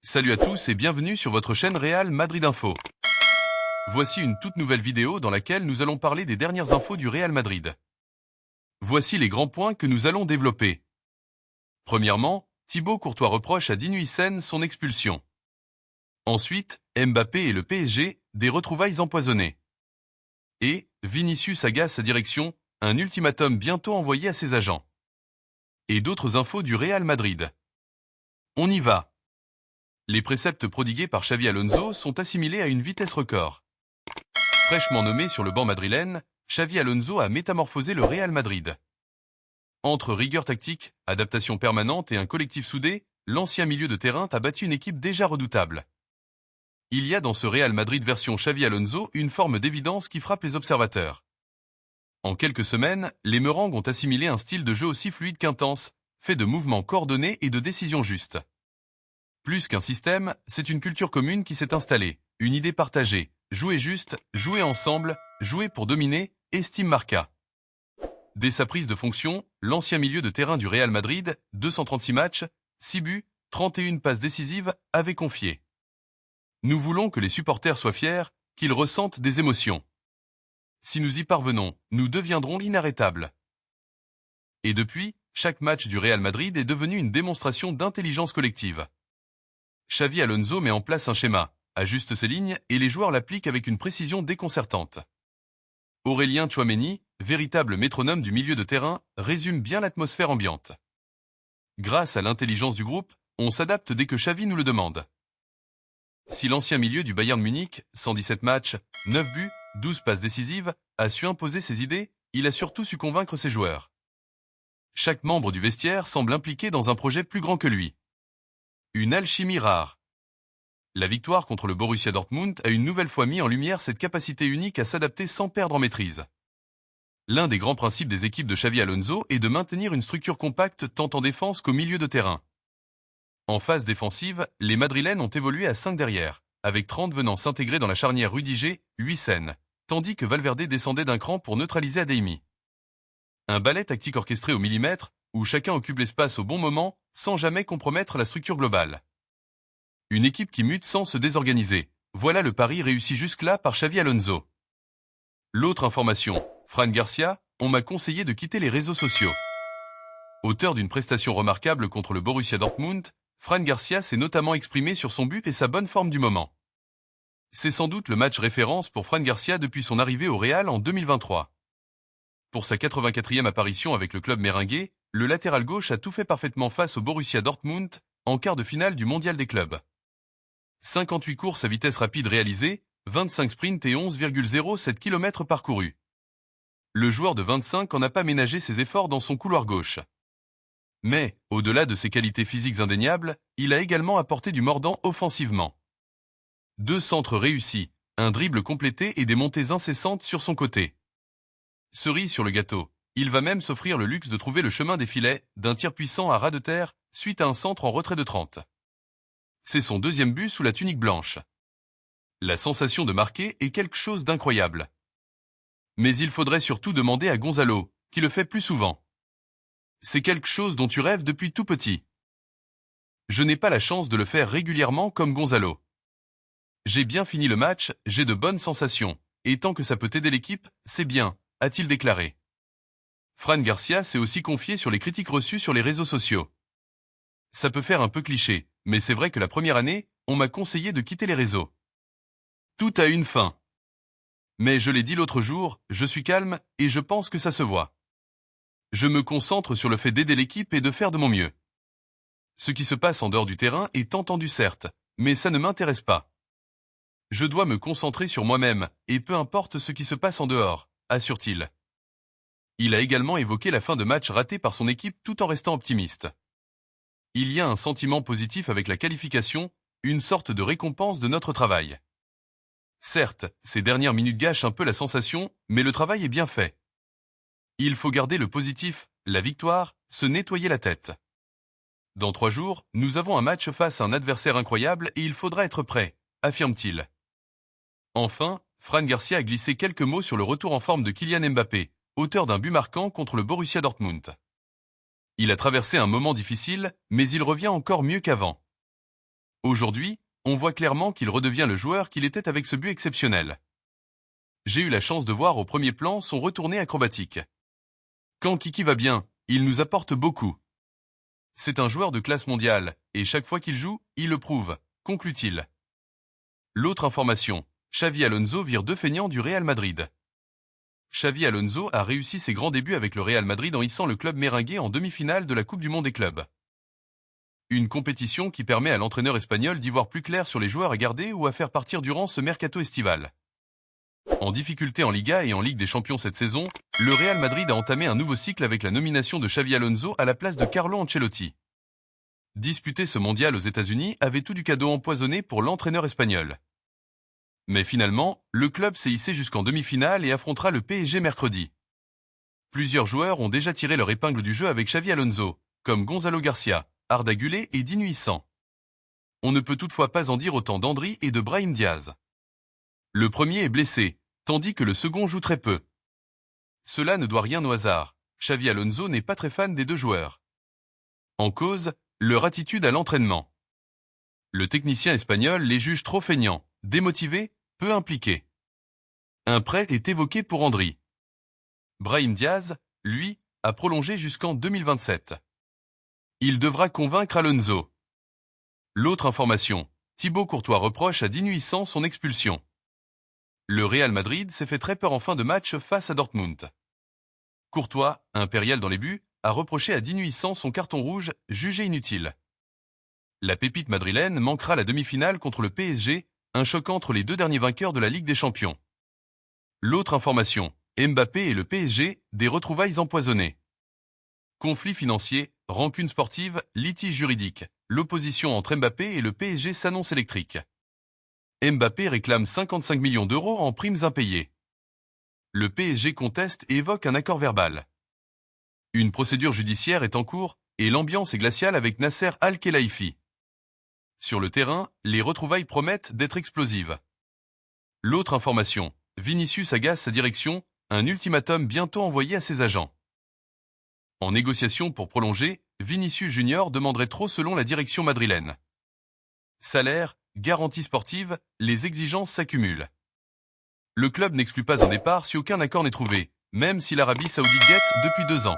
Salut à tous et bienvenue sur votre chaîne Real Madrid Info. Voici une toute nouvelle vidéo dans laquelle nous allons parler des dernières infos du Real Madrid. Voici les grands points que nous allons développer. Premièrement, Thibaut Courtois reproche à Dean Huijsen son expulsion. Ensuite, Mbappé et le PSG, des retrouvailles empoisonnées. Et, Vinicius agace sa direction, un ultimatum bientôt envoyé à ses agents. Et d'autres infos du Real Madrid. On y va. Les préceptes prodigués par Xavi Alonso sont assimilés à une vitesse record. Fraîchement nommé sur le banc madrilène, Xavi Alonso a métamorphosé le Real Madrid. Entre rigueur tactique, adaptation permanente et un collectif soudé, l'ancien milieu de terrain a battu une équipe déjà redoutable. Il y a dans ce Real Madrid version Xavi Alonso une forme d'évidence qui frappe les observateurs. En quelques semaines, les Merengues ont assimilé un style de jeu aussi fluide qu'intense, fait de mouvements coordonnés et de décisions justes. Plus qu'un système, c'est une culture commune qui s'est installée, une idée partagée, jouer juste, jouer ensemble, jouer pour dominer, estime Marca. Dès sa prise de fonction, l'ancien milieu de terrain du Real Madrid, 236 matchs, 6 buts, 31 passes décisives, avait confié. Nous voulons que les supporters soient fiers, qu'ils ressentent des émotions. Si nous y parvenons, nous deviendrons inarrêtables. Et depuis, chaque match du Real Madrid est devenu une démonstration d'intelligence collective. Xavi Alonso met en place un schéma, ajuste ses lignes et les joueurs l'appliquent avec une précision déconcertante. Aurélien Tchouaméni, véritable métronome du milieu de terrain, résume bien l'atmosphère ambiante. Grâce à l'intelligence du groupe, on s'adapte dès que Xavi nous le demande. Si l'ancien milieu du Bayern Munich, 117 matchs, 9 buts, 12 passes décisives, a su imposer ses idées, il a surtout su convaincre ses joueurs. Chaque membre du vestiaire semble impliqué dans un projet plus grand que lui. Une alchimie rare. La victoire contre le Borussia Dortmund a une nouvelle fois mis en lumière cette capacité unique à s'adapter sans perdre en maîtrise. L'un des grands principes des équipes de Xavi Alonso est de maintenir une structure compacte tant en défense qu'au milieu de terrain. En phase défensive, les Madrilènes ont évolué à 5 derrière, avec 30 venant s'intégrer dans la charnière Rudiger-Huijsen, tandis que Valverde descendait d'un cran pour neutraliser Adeyemi. Un ballet tactique orchestré au millimètre, où chacun occupe l'espace au bon moment, sans jamais compromettre la structure globale. Une équipe qui mute sans se désorganiser. Voilà le pari réussi jusque-là par Xavi Alonso. L'autre information, Fran Garcia, on m'a conseillé de quitter les réseaux sociaux. Auteur d'une prestation remarquable contre le Borussia Dortmund, Fran Garcia s'est notamment exprimé sur son but et sa bonne forme du moment. C'est sans doute le match référence pour Fran Garcia depuis son arrivée au Real en 2023. Pour sa 84e apparition avec le club merengue, le latéral gauche a tout fait parfaitement face au Borussia Dortmund, en quart de finale du mondial des clubs. 58 courses à vitesse rapide réalisées, 25 sprints et 11,07 km parcourus. Le joueur de 25 ans n'a pas ménagé ses efforts dans son couloir gauche. Mais, au-delà de ses qualités physiques indéniables, il a également apporté du mordant offensivement. 2 centres réussis, un dribble complété et des montées incessantes sur son côté. Cerise sur le gâteau, il va même s'offrir le luxe de trouver le chemin des filets, d'un tir puissant à ras de terre, suite à un centre en retrait de 30. C'est son deuxième but sous la tunique blanche. La sensation de marquer est quelque chose d'incroyable. Mais il faudrait surtout demander à Gonzalo, qui le fait plus souvent. C'est quelque chose dont tu rêves depuis tout petit. Je n'ai pas la chance de le faire régulièrement comme Gonzalo. J'ai bien fini le match, j'ai de bonnes sensations, et tant que ça peut aider l'équipe, c'est bien, a-t-il déclaré. Fran Garcia s'est aussi confié sur les critiques reçues sur les réseaux sociaux. Ça peut faire un peu cliché, mais c'est vrai que la première année, on m'a conseillé de quitter les réseaux. Tout a une fin. Mais je l'ai dit l'autre jour, je suis calme, et je pense que ça se voit. Je me concentre sur le fait d'aider l'équipe et de faire de mon mieux. Ce qui se passe en dehors du terrain est entendu certes, mais ça ne m'intéresse pas. Je dois me concentrer sur moi-même, et peu importe ce qui se passe en dehors, assure-t-il. Il a également évoqué la fin de match ratée par son équipe tout en restant optimiste. Il y a un sentiment positif avec la qualification, une sorte de récompense de notre travail. Certes, ces dernières minutes gâchent un peu la sensation, mais le travail est bien fait. Il faut garder le positif, la victoire, se nettoyer la tête. Dans 3 jours, nous avons un match face à un adversaire incroyable et il faudra être prêt, affirme-t-il. Enfin, Fran Garcia a glissé quelques mots sur le retour en forme de Kylian Mbappé, auteur d'un but marquant contre le Borussia Dortmund. Il a traversé un moment difficile, mais il revient encore mieux qu'avant. Aujourd'hui, on voit clairement qu'il redevient le joueur qu'il était avec ce but exceptionnel. J'ai eu la chance de voir au premier plan son retourné acrobatique. Quand Kiki va bien, il nous apporte beaucoup. C'est un joueur de classe mondiale, et chaque fois qu'il joue, il le prouve, conclut-il. L'autre information, Xavi Alonso vire deux feignants du Real Madrid. Xavi Alonso a réussi ses grands débuts avec le Real Madrid en hissant le club merengue en demi-finale de la Coupe du Monde des clubs. Une compétition qui permet à l'entraîneur espagnol d'y voir plus clair sur les joueurs à garder ou à faire partir durant ce mercato estival. En difficulté en Liga et en Ligue des Champions cette saison, le Real Madrid a entamé un nouveau cycle avec la nomination de Xavi Alonso à la place de Carlo Ancelotti. Disputer ce mondial aux États-Unis avait tout du cadeau empoisonné pour l'entraîneur espagnol. Mais finalement, le club s'est hissé jusqu'en demi-finale et affrontera le PSG mercredi. Plusieurs joueurs ont déjà tiré leur épingle du jeu avec Xavi Alonso, comme Gonzalo Garcia, Arda Güler et Dinu Issan. On ne peut toutefois pas en dire autant d'Andri et de Brahim Diaz. Le premier est blessé, tandis que le second joue très peu. Cela ne doit rien au hasard. Xavi Alonso n'est pas très fan des deux joueurs. En cause, leur attitude à l'entraînement. Le technicien espagnol les juge trop feignants, démotivés, peu impliqués. Un prêt est évoqué pour Andri. Brahim Diaz, lui, a prolongé jusqu'en 2027. Il devra convaincre Alonso. L'autre information, Thibaut Courtois reproche à Dinu Issan son expulsion. Le Real Madrid s'est fait très peur en fin de match face à Dortmund. Courtois, impérial dans les buts, a reproché à Dinu Issan son carton rouge, jugé inutile. La pépite madrilène manquera la demi-finale contre le PSG, un choc entre les deux derniers vainqueurs de la Ligue des Champions. L'autre information, Mbappé et le PSG, des retrouvailles empoisonnées. Conflit financier, rancune sportive, litige juridique. L'opposition entre Mbappé et le PSG s'annonce électrique. Mbappé réclame 55 millions d'euros en primes impayées. Le PSG conteste et évoque un accord verbal. Une procédure judiciaire est en cours et l'ambiance est glaciale avec Nasser Al-Khelaifi. Sur le terrain, les retrouvailles promettent d'être explosives. L'autre information, Vinicius agace sa direction, un ultimatum bientôt envoyé à ses agents. En négociation pour prolonger, Vinicius Junior demanderait trop selon la direction madrilène. Salaire, garantie sportive, les exigences s'accumulent. Le club n'exclut pas un départ si aucun accord n'est trouvé, même si l'Arabie Saoudite guette depuis 2 ans.